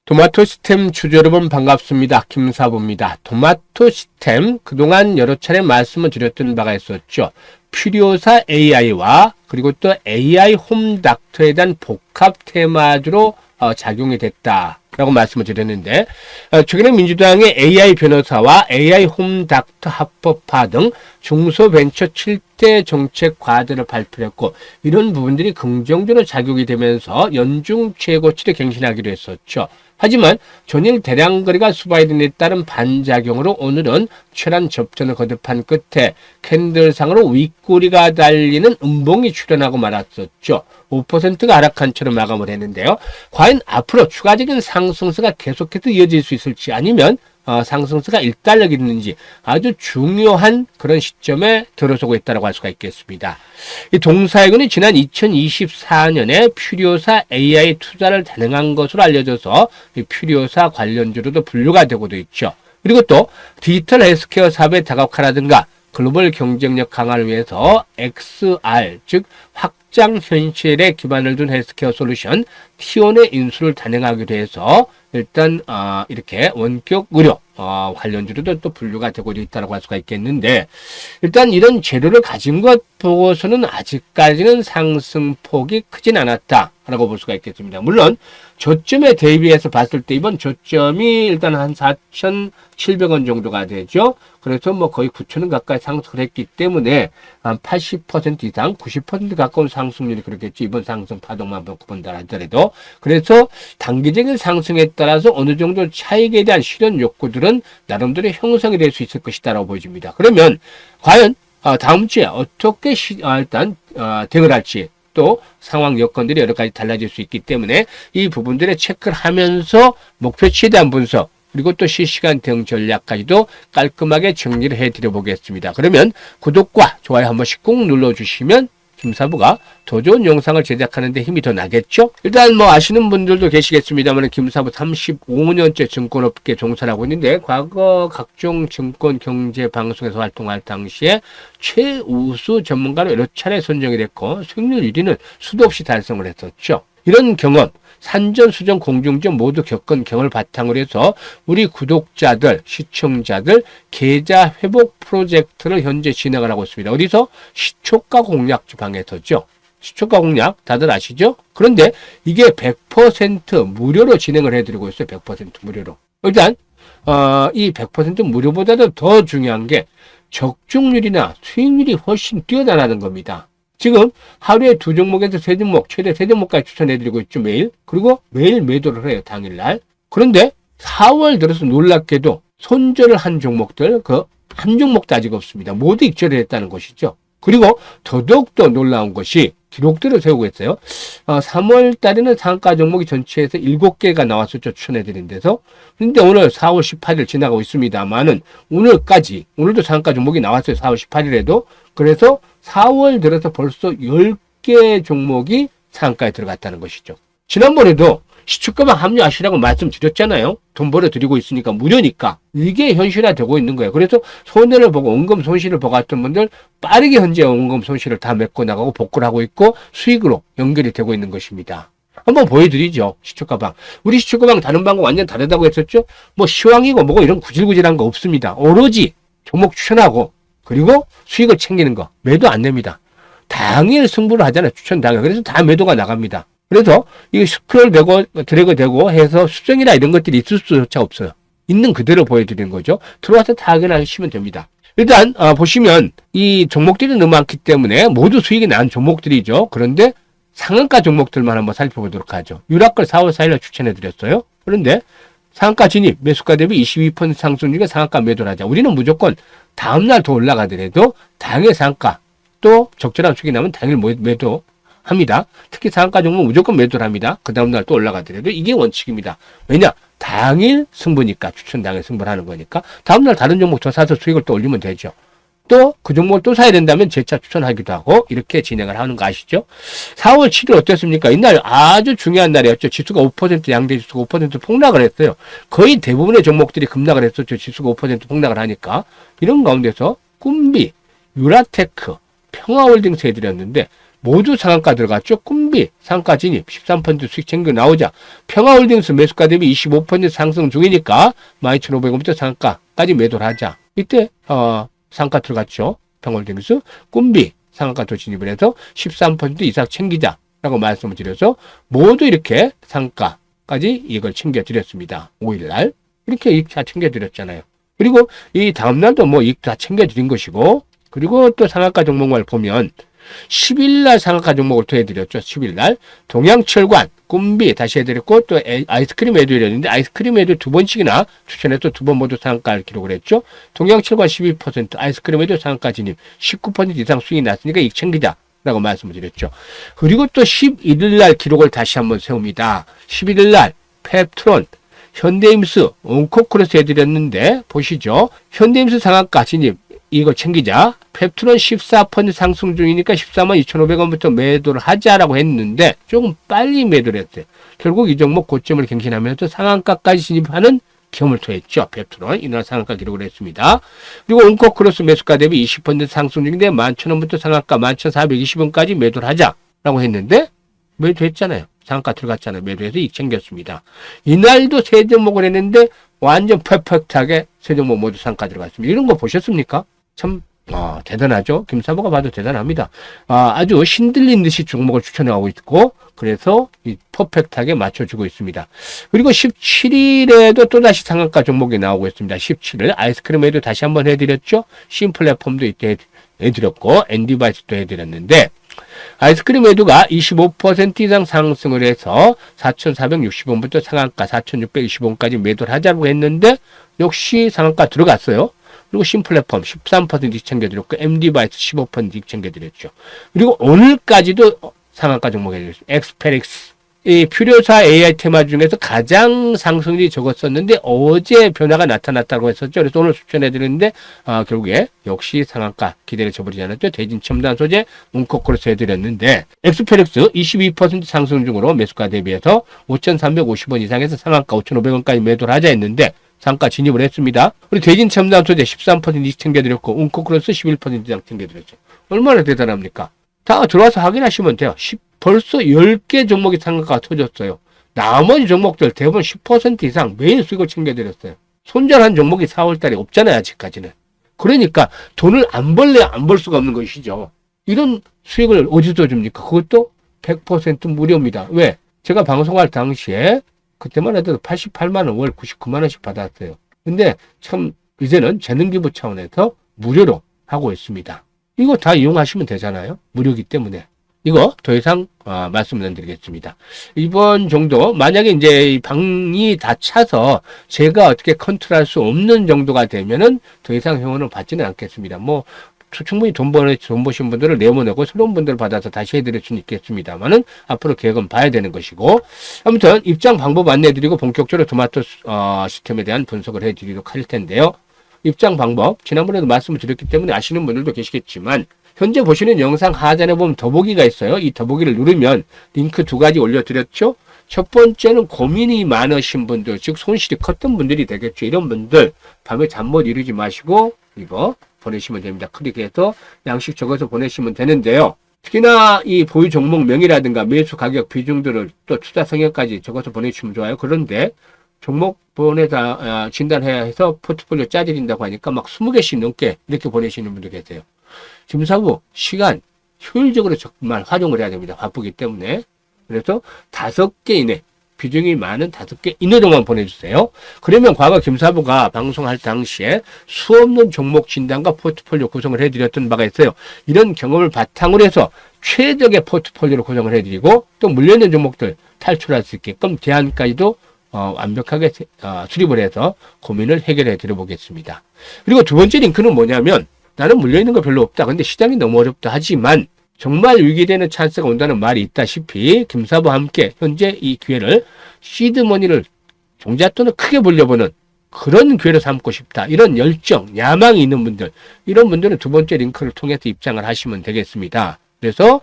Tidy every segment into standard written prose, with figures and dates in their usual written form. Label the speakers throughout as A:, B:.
A: 도마토시스템 주주 여러분 반갑습니다. 김사부입니다. 도마토시스템 그동안 여러 차례 말씀을 드렸던 바가 있었죠. 퓨리오사 AI와 그리고 또 AI 홈닥터에 대한 복합 테마주로 작용이 됐다라고 말씀을 드렸는데 최근에 민주당의 AI 변호사와 AI 홈닥터 합법화 등 중소벤처 7대 정책 과제를 발표했고 이런 부분들이 긍정적으로 작용이 되면서 연중 최고치를 갱신하기로 했었죠. 하지만 전일 대량 거래가 수바이든에 따른 반작용으로 오늘은 최단 접전을 거듭한 끝에 캔들상으로 윗꼬리가 달리는 음봉이 출현하고 말았었죠. 5%가 하락한 채로 마감을 했는데요. 과연 앞으로 추가적인 상승세가 계속해서 이어질 수 있을지 아니면 상승세가 일단락이있는지 아주 중요한 그런 시점에 들어서고 있다고 할 수가 있겠습니다. 이 동사이군이 지난 2024년에 퓨리오사 AI 투자를 단행한 것으로 알려져서 이 퓨리오사 관련주로도 분류가 되고도 있죠. 그리고 또 디지털 헬스케어 사업의 다각화라든가 글로벌 경쟁력 강화를 위해서 XR 즉 확장 현실에 기반을 둔 헬스케어 솔루션 T1의 인수를 단행하기로 해서 일단 이렇게 원격 의료 관련주로도 또 분류가 되고 있다고 할 수가 있겠는데 일단 이런 재료를 가진 것 보고서는 아직까지는 상승폭이 크진 않았다라고 볼 수가 있겠습니다. 물론 저점에 대비해서 봤을 때 이번 저점이 일단 한 4,700원 정도가 되죠. 그래서 뭐 거의 9,000원 가까이 상승을 했기 때문에 한 80% 이상 90% 가까운 상승률이 그렇겠죠. 이번 상승 파동만 본다 하더라도. 그래서 단기적인 상승에 따라서 어느 정도 차익에 대한 실현 욕구들은 나름대로 형성이 될 수 있을 것이다라고 보여집니다. 그러면 과연 다음 주에 어떻게 일단 대응을 할지 또 상황 여건들이 여러 가지 달라질 수 있기 때문에 이 부분들을 체크를 하면서 목표치에 대한 분석 그리고 또 실시간 대응 전략까지도 깔끔하게 정리를 해드려 보겠습니다. 그러면 구독과 좋아요 한 번씩 꾹 눌러주시면 김사부가 더 좋은 영상을 제작하는 데 힘이 더 나겠죠? 일단 뭐 아시는 분들도 계시겠습니다만 김사부 35년째 증권업계 종사를 하고 있는데 과거 각종 증권 경제 방송에서 활동할 당시에 최우수 전문가로 여러 차례 선정이 됐고 수익률 1위는 수도 없이 달성을 했었죠. 이런 경험 산전수전 공중전 모두 겪은 경험을 바탕으로 해서 우리 구독자들, 시청자들 계좌 회복 프로젝트를 현재 진행을 하고 있습니다. 어디서? 시초가 공략 주방에서죠. 시초가 공략 다들 아시죠? 그런데 이게 100% 무료로 진행을 해드리고 있어요. 100% 무료로. 일단 이 100% 무료보다도 더 중요한 게 적중률이나 수익률이 훨씬 뛰어나다는 겁니다. 지금 하루에 2종목에서 3종목, 최대 3종목까지 추천해드리고 있죠, 매일. 그리고 매일 매도를 해요, 당일날. 그런데 4월 들어서 놀랍게도 손절을 한 종목들, 한 종목도 아직 없습니다. 모두 익절을 했다는 것이죠. 그리고 더더욱더 놀라운 것이 기록들을 세우고 있어요. 3월 달에는 상한가 종목이 전체에서 7개가 나왔었죠, 추천해드린 데서. 근데 오늘 4월 18일 지나가고 있습니다만은 오늘까지, 오늘도 상한가 종목이 나왔어요, 4월 18일에도. 그래서 4월 들어서 벌써 10개 종목이 상한가에 들어갔다는 것이죠. 지난번에도 시초가방 합류하시라고 말씀드렸잖아요. 돈 벌어드리고 있으니까 무료니까. 이게 현실화되고 있는 거예요. 그래서 손해를 보고 원금 손실을 보고 왔던 분들 빠르게 현재 원금 손실을 다 메꿔 나가고 복구를 하고 있고 수익으로 연결이 되고 있는 것입니다. 한번 보여드리죠. 시초가방. 우리 시초가방 다른 방법 완전 다르다고 했었죠. 뭐 시황이고 뭐고 이런 구질구질한 거 없습니다. 오로지 종목 추천하고 그리고 수익을 챙기는 거. 매도 안 냅니다. 당일 승부를 하잖아요. 추천 당일. 그래서 다 매도가 나갑니다. 그래서 이게 스크롤 되고 드래그 되고 해서 수정이나 이런 것들이 있을 수조차 없어요. 있는 그대로 보여드리는 거죠. 들어와서 다 확인하시면 됩니다. 일단 보시면 이 종목들이 너무 많기 때문에 모두 수익이 난 종목들이죠. 그런데 상한가 종목들만 한번 살펴보도록 하죠. 유라걸 4월 4일에 추천해드렸어요. 그런데 상한가 진입, 매수가 대비 22% 상승률에 상한가 매도를 하자. 우리는 무조건 다음날 더 올라가더라도 당일 상한가 또 적절한 수익이 나면 당일 매도 합니다. 특히 상한가 종목 무조건 매도를 합니다. 그 다음날 또 올라가더라도 이게 원칙입니다. 왜냐? 당일 승부니까 추천 당일 승부를 하는 거니까 다음날 다른 종목 더 사서 수익을 또 올리면 되죠. 또 그 종목을 또 사야 된다면 재차 추천하기도 하고 이렇게 진행을 하는 거 아시죠? 4월 7일 어땠습니까? 이날 아주 중요한 날이었죠. 지수가 5% 양대 지수가 5% 폭락을 했어요. 거의 대부분의 종목들이 급락을 했었죠. 지수가 5% 폭락을 하니까. 이런 가운데서 꿈비, 유라테크, 평화홀딩스 해드렸는데 모두 상한가 들어갔죠. 꿈비 상한가 진입 13% 수익 챙겨 나오자. 평화홀딩스 매수가 대비 25% 상승 중이니까 12,500원부터 상한가까지 매도를 하자. 이때 상한가 들어갔죠. 평화홀딩스 꿈비 상한가도 진입을 해서 13% 이상 챙기자라고 말씀을 드려서 모두 이렇게 상한가까지 이걸 챙겨드렸습니다. 5일날 이렇게 이익 다 챙겨드렸잖아요. 그리고 이 다음날도 뭐 이익 다 챙겨드린 것이고, 그리고 또 상한가 종목을 보면 10일날 상한가 종목을 또 해드렸죠. 10일날 동양철관, 꿈비 다시 해드렸고, 또 아이스크림 해드렸는데 아이스크림 해도 두 번씩이나 추천해서 두 번 모두 상한가를 기록을 했죠. 동양철관 12%, 아이스크림 해도 상한가 진입 19% 이상 수익이 났으니까 이익 챙기자 라고 말씀을 드렸죠. 그리고 또 11일날 기록을 다시 한번 세웁니다. 11일날 펩트론, 현대임스, 온코크로스 해드렸는데 보시죠. 현대임스 상한가 진입 이거 챙기자. 펩트론 14% 상승 중이니까 142,500원부터 매도를 하자라고 했는데 조금 빨리 매도를 했어요. 결국 이 종목 고점을 갱신하면서 상한가까지 진입하는 경험을 토했죠. 펩트론 이날 상한가 기록을 했습니다. 그리고 온코크로스 매수가 대비 20% 상승 중인데 11,000원부터 상한가 11,420원까지 매도를 하자라고 했는데 매도했잖아요. 상한가 들어갔잖아요. 매도해서 이익 챙겼습니다. 이날도 세 종목을 했는데 완전 퍼펙트하게 세 종목 모두 상한가 들어갔습니다. 이런 거 보셨습니까? 참 대단하죠. 김사부가 봐도 대단합니다. 아주 신들린 듯이 종목을 추천하고 있고, 그래서 이 퍼펙트하게 맞춰주고 있습니다. 그리고 17일에도 또다시 상한가 종목이 나오고 있습니다. 17일 아이스크림에도 다시 한번 해드렸죠. 신플랫폼도 이때 해드렸고 엔디바이스도 해드렸는데, 아이스크림 매도가 25% 이상 상승을 해서 4,460원부터 상한가 4,620원까지 매도를 하자고 했는데 역시 상한가 들어갔어요. 그리고 신플랫폼 13% 이익 챙겨드렸고 MD바이스 15% 이익 챙겨드렸죠. 그리고 오늘까지도 상한가 종목 해드렸습니다. 엑스페릭스, 이 퓨리오사 AI 테마 중에서 가장 상승률이 적었었는데 어제 변화가 나타났다고 했었죠. 그래서 오늘 추천해드렸는데 결국에 역시 상한가 기대를 저버리지 않았죠. 대진 첨단 소재 온코크로스 해드렸는데 엑스페릭스 22% 상승 중으로 매수가 대비해서 5,350원 이상에서 상한가 5,500원까지 매도를 하자 했는데 상가 진입을 했습니다. 우리 대진 첨단 소재 13% 이상 챙겨드렸고 온코크로스 11% 이상 챙겨드렸죠. 얼마나 대단합니까? 다 들어와서 확인하시면 돼요. 벌써 10개 종목이 상한가가 터졌어요. 나머지 종목들 대부분 10% 이상 매일 수익을 챙겨드렸어요. 손절한 종목이 4월달에 없잖아요. 아직까지는. 그러니까 돈을 안 벌래 안 벌 수가 없는 것이죠. 이런 수익을 어디서 줍니까? 그것도 100% 무료입니다. 왜? 제가 방송할 당시에 그때만 해도 88만 원, 월 99만 원씩 받았어요. 근데 참 이제는 재능기부 차원에서 무료로 하고 있습니다. 이거 다 이용하시면 되잖아요. 무료이기 때문에. 이거 더 이상 말씀을 안 드리겠습니다. 이번 정도 만약에 이제 이 방이 다 차서 제가 어떻게 컨트롤할 수 없는 정도가 되면은 더 이상 회원을 받지는 않겠습니다. 뭐 충분히 돈 버신 분들을 내보내고 새로운 분들을 받아서 다시 해드릴 수는 있겠습니다만은 앞으로 계획은 봐야 되는 것이고, 아무튼 입장 방법 안내해드리고 본격적으로 토마토 시스템에 대한 분석을 해드리도록 할 텐데요. 입장 방법 지난번에도 말씀을 드렸기 때문에 아시는 분들도 계시겠지만 현재 보시는 영상 하단에 보면 더보기가 있어요. 이 더보기를 누르면 링크 두 가지 올려드렸죠. 첫 번째는 고민이 많으신 분들, 즉 손실이 컸던 분들이 되겠죠. 이런 분들 밤에 잠 못 이루지 마시고 이거 보내시면 됩니다. 클릭해서 양식 적어서 보내시면 되는데요. 특히나 이 보유 종목 명이라든가 매수 가격 비중들을 또 투자 성향까지 적어서 보내주시면 좋아요. 그런데 종목 보내다 진단해야 해서 포트폴리오 짜드린다고 하니까 막 20개씩 넘게 이렇게 보내시는 분도 계세요. 김사부 시간 효율적으로 정말 활용을 해야 됩니다. 바쁘기 때문에. 그래서 5개 이내, 비중이 많은 5개 이내로만 보내주세요. 그러면 과거 김사부가 방송할 당시에 수없는 종목 진단과 포트폴리오 구성을 해드렸던 바가 있어요. 이런 경험을 바탕으로 해서 최적의 포트폴리오를 구성을 해드리고 또 물려있는 종목들 탈출할 수 있게끔 대안까지도 완벽하게 수립을 해서 고민을 해결해 드려보겠습니다. 그리고 두 번째 링크는 뭐냐면, 나는 물려있는 거 별로 없다. 근데 시장이 너무 어렵다. 하지만 정말 위기되는 찬스가 온다는 말이 있다시피 김사부와 함께 현재 이 기회를 시드머니를 종잣돈을 크게 벌려보는 그런 기회로 삼고 싶다. 이런 열정, 야망이 있는 분들, 이런 분들은 두 번째 링크를 통해서 입장을 하시면 되겠습니다. 그래서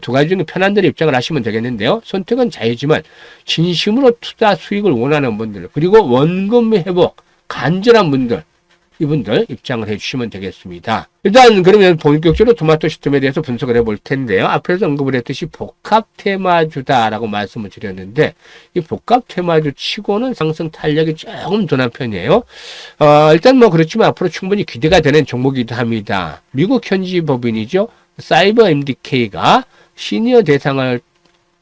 A: 두 가지 중에 편한 대로 입장을 하시면 되겠는데요. 선택은 자유지만 진심으로 투자 수익을 원하는 분들, 그리고 원금 회복 간절한 분들, 이분들 입장을 해주시면 되겠습니다. 일단 그러면 본격적으로 토마토 시스템에 대해서 분석을 해볼 텐데요. 앞에서 언급을 했듯이 복합 테마주다라고 말씀을 드렸는데 이 복합 테마주 치고는 상승 탄력이 조금 둔한 편이에요. 일단 뭐 그렇지만 앞으로 충분히 기대가 되는 종목이기도 합니다. 미국 현지 법인이죠. 사이버 MDK가 시니어 대상을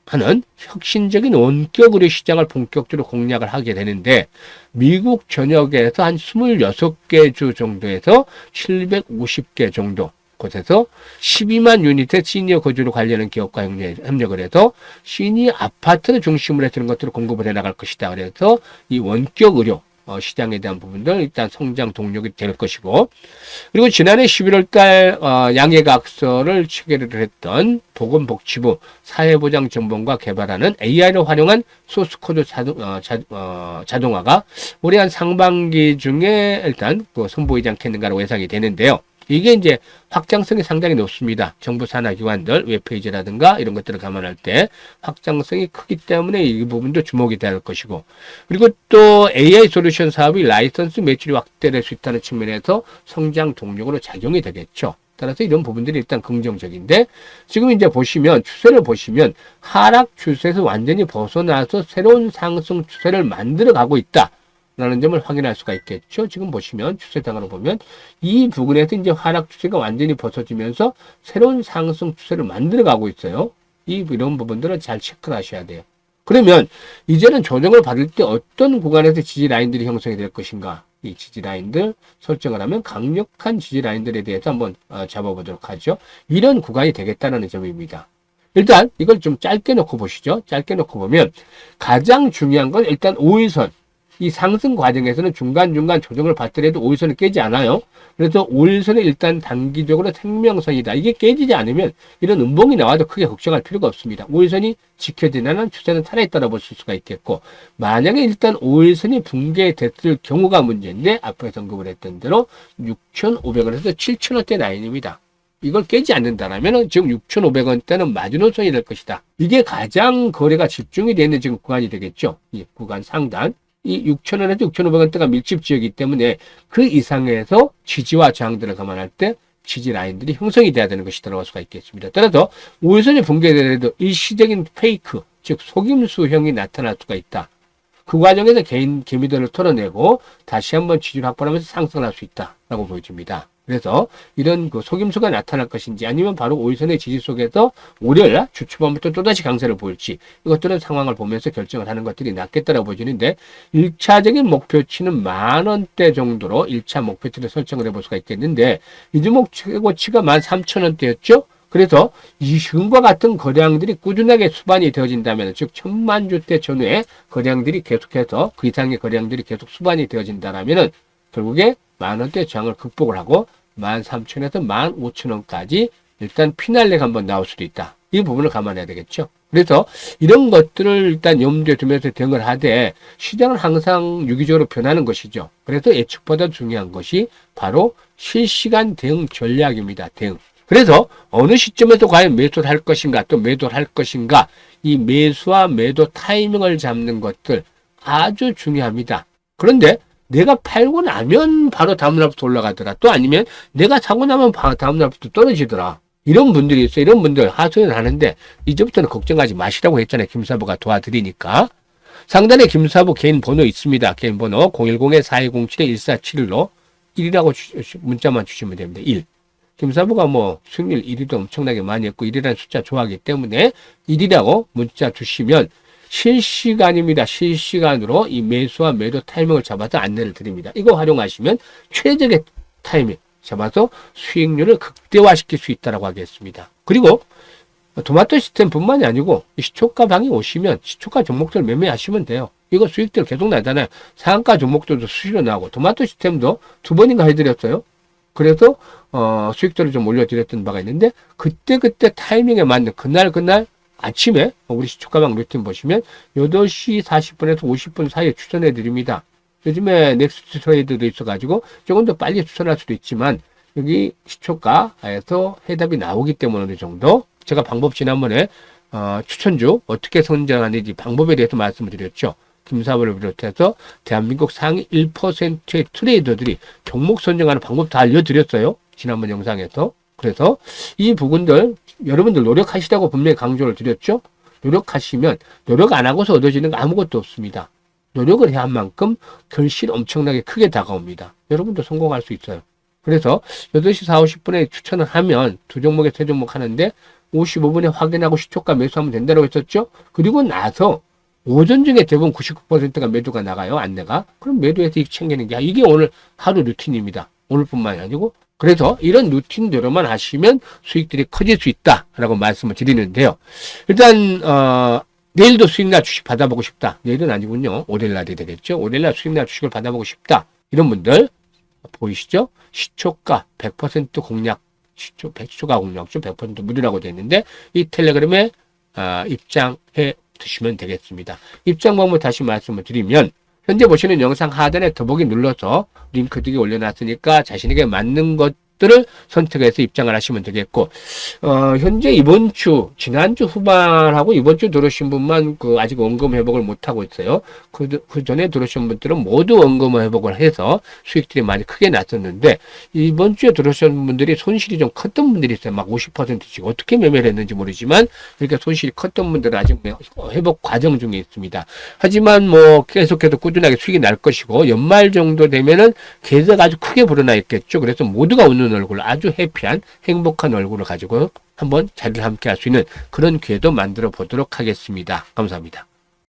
A: 하는 혁신적인 원격 의료 시장을 본격적으로 공략을 하게 되는데 미국 전역에서 한 26개 주 정도에서 750개 정도 곳에서 12만 유닛의 시니어 거주로 관련한 기업과 협력을 해서 시니어 아파트를 중심으로 해서 이런 것들을 공급을 해나갈 것이다. 그래서 이 원격 의료 시장에 대한 부분들 일단 성장 동력이 될 것이고 그리고 지난해 11월 달 양해각서를 체결을 했던 보건복지부 사회보장정보원과 개발하는 AI를 활용한 소스코드 자동화가 올해 한 상반기 중에 일단 선보이지 않겠는가라고 예상이 되는데요. 이게 이제 확장성이 상당히 높습니다. 정부 산하 기관들 웹페이지라든가 이런 것들을 감안할 때 확장성이 크기 때문에 이 부분도 주목이 될 것이고 그리고 또 AI 솔루션 사업이 라이선스 매출이 확대될 수 있다는 측면에서 성장 동력으로 작용이 되겠죠. 따라서 이런 부분들이 일단 긍정적인데 지금 이제 보시면 추세를 보시면 하락 추세에서 완전히 벗어나서 새로운 상승 추세를 만들어 가고 있다. 라는 점을 확인할 수가 있겠죠. 지금 보시면 추세상으로 보면 이 부분에서 이제 하락 추세가 완전히 벗어지면서 새로운 상승 추세를 만들어 가고 있어요. 이런 부분들은 잘 체크를 하셔야 돼요. 그러면 이제는 조정을 받을 때 어떤 구간에서 지지 라인들이 형성이 될 것인가? 이 지지 라인들 설정을 하면 강력한 지지 라인들에 대해서 한번 잡아보도록 하죠. 이런 구간이 되겠다는 점입니다. 일단 이걸 좀 짧게 놓고 보시죠. 짧게 놓고 보면 가장 중요한 건 일단 5일선. 이 상승 과정에서는 중간중간 조정을 받더라도 5일선을 깨지 않아요. 그래서 5일선은 일단 단기적으로 생명선이다. 이게 깨지지 않으면 이런 음봉이 나와도 크게 걱정할 필요가 없습니다. 5일선이 지켜지는 추세는 살아있다고 볼 수가 있겠고 만약에 일단 5일선이 붕괴됐을 경우가 문제인데 앞에서 언급을 했던 대로 6,500원에서 7,000원대 라인입니다. 이걸 깨지 않는다면 지금 6,500원대는 마지노선이 될 것이다. 이게 가장 거래가 집중이 되는 지금 구간이 되겠죠. 이 구간 상단. 이 6,000원에서 6,500원대가 밀집 지역이기 때문에 그 이상에서 지지와 저항들을 감안할 때 지지 라인들이 형성이 돼야 되는 것이라고 할 수가 있겠습니다. 따라서 5일선이 붕괴되더라도 일시적인 페이크, 즉 속임수형이 나타날 수가 있다. 그 과정에서 개미들을 털어내고 다시 한번 지지를 확보하면서 상승을 할 수 있다라고 보여집니다. 그래서 이런 속임수가 나타날 것인지 아니면 바로 5일선의 지지 속에서 월요일 주 초반부터 또다시 강세를 보일지 이것들은 상황을 보면서 결정을 하는 것들이 낫겠다라고 보여지는데 1차적인 목표치는 10,000원대 정도로 1차 목표치를 설정을 해볼 수가 있겠는데 이 종목 최고치가 13,000원대였죠. 그래서 이 지금과 같은 거래량들이 꾸준하게 수반이 되어진다면 즉 1,000만 주대 전후의 거래량들이 계속해서 그 이상의 거래량들이 계속 수반이 되어진다라면은 결국에 10,000원대 저항을 극복을 하고 13,000원에서 15,000원까지 일단 피날레가 한번 나올 수도 있다. 이 부분을 감안해야 되겠죠. 그래서 이런 것들을 일단 염두에 두면서 대응을 하되 시장은 항상 유기적으로 변하는 것이죠. 그래서 예측보다 중요한 것이 바로 실시간 대응 전략입니다. 대응. 그래서 어느 시점에서 과연 매수를 할 것인가 또 매도를 할 것인가 이 매수와 매도 타이밍을 잡는 것들 아주 중요합니다. 그런데 내가 팔고 나면 바로 다음날부터 올라가더라. 또 아니면 내가 사고 나면 다음날부터 떨어지더라. 이런 분들이 있어요. 이런 분들 하소연을 하는데 이제부터는 걱정하지 마시라고 했잖아요. 김사부가 도와드리니까. 상단에 김사부 개인 번호 있습니다. 개인 번호 010-4207-1471로 1이라고 문자만 주시면 됩니다. 1. 김사부가 뭐 수익률 1위도 엄청나게 많이 했고 1이라는 숫자 좋아하기 때문에 1이라고 문자 주시면 실시간입니다. 실시간으로 이 매수와 매도 타이밍을 잡아서 안내를 드립니다. 이거 활용하시면 최적의 타이밍 잡아서 수익률을 극대화시킬 수 있다고 하겠습니다. 그리고 토마토 시스템뿐만이 아니고 시초가 방에 오시면 시초가 종목들 매매하시면 돼요. 이거 수익들 계속 나잖아요. 상한가 종목들도 수시로 나오고 토마토 시스템도 2번인가 해드렸어요. 그래서 수익들을 좀 올려드렸던 바가 있는데 그때 타이밍에 맞는 그날 아침에 우리 시초가방 루틴 보시면 8시 40분에서 50분 사이에 추천해 드립니다. 요즘에 넥스트 트레이드도 있어가지고 조금 더 빨리 추천할 수도 있지만 여기 시초가에서 해답이 나오기 때문에 어느 정도 제가 방법 지난번에 추천주 어떻게 선정하는지 방법에 대해서 말씀을 드렸죠. 김사부를 비롯해서 대한민국 상위 1%의 트레이더들이 종목 선정하는 방법 다 알려드렸어요. 지난번 영상에서. 그래서 이 부분들 여러분들 노력하시라고 분명히 강조를 드렸죠. 노력하시면 노력 안 하고서 얻어지는 거 아무것도 없습니다. 노력을 해야 한 만큼 결실 엄청나게 크게 다가옵니다. 여러분도 성공할 수 있어요. 그래서 8시 40분에 추천을 하면 두 종목에 세 종목 하는데 55분에 확인하고 시초가 매수하면 된다고 했었죠. 그리고 나서 오전 중에 대부분 99%가 매도가 나가요. 안내가. 그럼 매도해서 이익 챙기는 게 이게 오늘 하루 루틴입니다. 오늘뿐만이 아니고. 그래서 이런 루틴대로만 하시면 수익들이 커질 수 있다라고 말씀을 드리는데요. 일단 내일도 수익날 주식 받아보고 싶다. 내일은 아니군요. 월요일날이 되겠죠. 월요일날 수익날 주식을 받아보고 싶다. 이런 분들 보이시죠? 시초가 100% 공략, 시초가 공략죠. 100% 무료라고 되어 있는데 이 텔레그램에 입장해 두시면 되겠습니다. 입장 방법 다시 말씀을 드리면 현재 보시는 영상 하단에 더보기 눌러서 링크 두개 올려놨으니까 자신에게 맞는 것들을 선택해서 입장을 하시면 되겠고, 현재 이번 주, 지난주 후반하고 이번 주 들어오신 분만 아직 원금 회복을 못하고 있어요. 그 전에 들어오신 분들은 모두 원금 회복을 해서 수익들이 많이 크게 났었는데, 이번 주에 들어오신 분들이 손실이 좀 컸던 분들이 있어요. 막 50%씩. 어떻게 매매를 했는지 모르지만, 그러니까 손실이 컸던 분들은 아직 회복 과정 중에 있습니다. 하지만 계속해서 꾸준하게 수익이 날 것이고, 연말 정도 되면은 계속 아주 크게 불어나 있겠죠. 그래서 모두가 웃는 얼굴, 아주 해피한 행복한 얼굴을 가지고 한번 자리를 함께 할 수 있는 그런 기회도 만들어 보도록 하겠습니다. 감사합니다.